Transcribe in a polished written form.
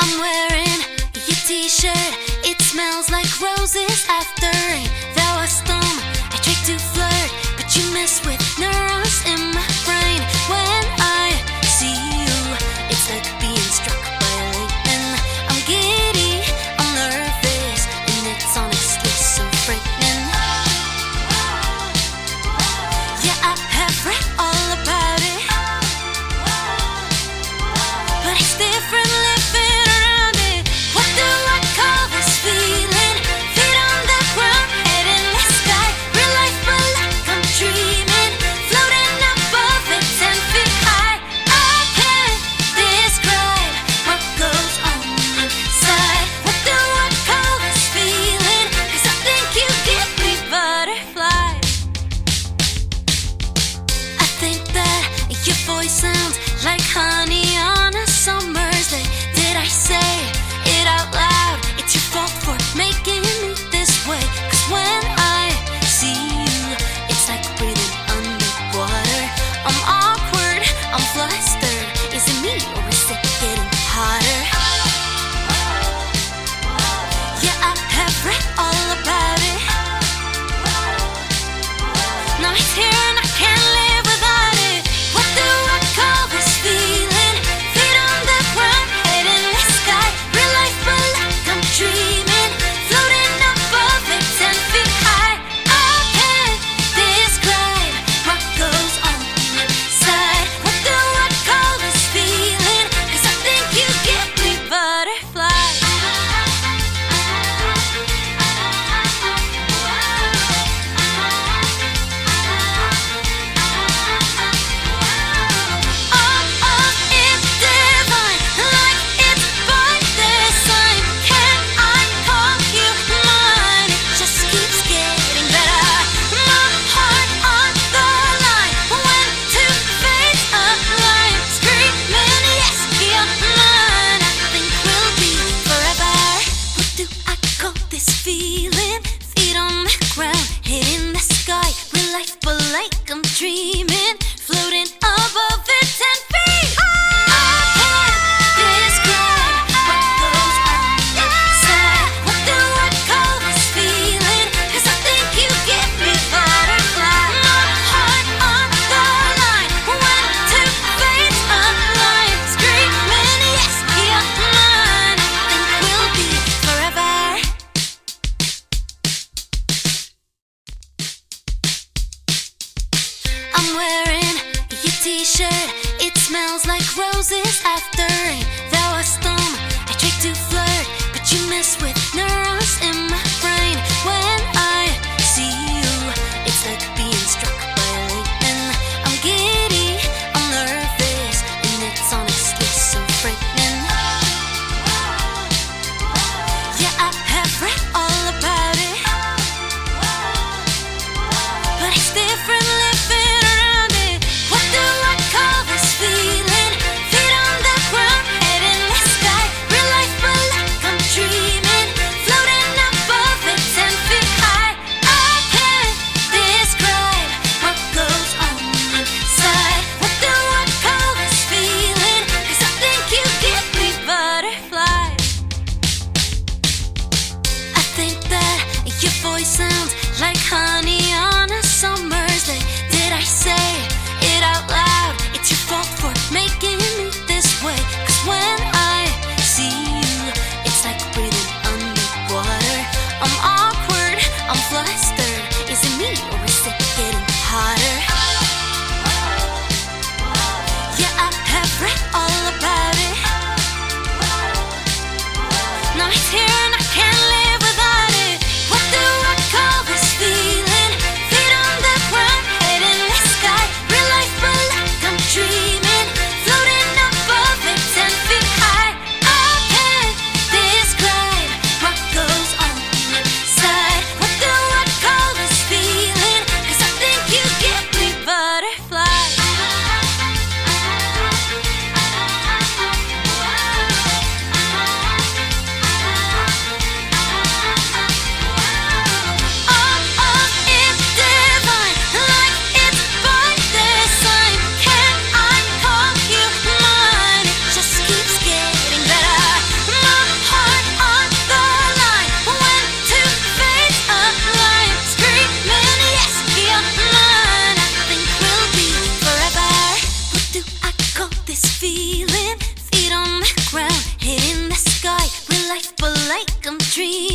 I'm wearing your t-shirt. It smells like roses after rain. Though a storm, I tried to flirt, but you mess with neurons in my brain. When I see you, it's like being struck by lightning. I'm giddy, I'm nervous, and it's honestly so frightening. Yeah, I have read all about it, but it's different living around it. What do I call this feeling? Feet on the ground, head in the sky. Real life, but like I'm dreaming, floating above it 10 feet high. I can't describe what goes on inside. What do I call this feeling? 'Cause I think you give me butterflies. I think that your voice sounds like honey on a summer's day. Did I say it out loud? It's your fault for making me this way. 'Cause when I see you, it's like breathing underwater. I'm awkward, I'm flustered. Is it me or is it getting hotter? Yeah, I have read all about it. Now it's here and I can't live without it. What do I call this feeling? Feet on the ground, head in the sky. Real life, but like I'm dreaming, floating above it 10 feet high. I can't describe what goes on inside. What do I call this feeling? 'Cause I think you give me butterflies. It's divine, like it's by design. Can I call you mine? It just keeps getting better. My heart on the line, when two fates align. Screaming, yes, you're mine. I think we'll be forever. What do I call this feeling? Feet on the ground, head in the sky. Real life, but like I'm dreaming, floating above it 10 feet. I can't describe what goes on inside. What do I call this feeling? 'Cause I think you give me butterflies. My heart on the line, when two fates align. Screaming, yes, you're mine. I think we'll be forever. I'm wearing your t-shirt. It smells like roses after rain. Though a storm, I tried to flirt, but you mess with neurons in my brain. When I see you, it's like being struck by lightning. I'm giddy, I'm nervous, and it's honestly so frightening. Yeah, I have read all about it, but it's different living around it. What do I call this feeling? Feet on the ground, head like I'm dreaming.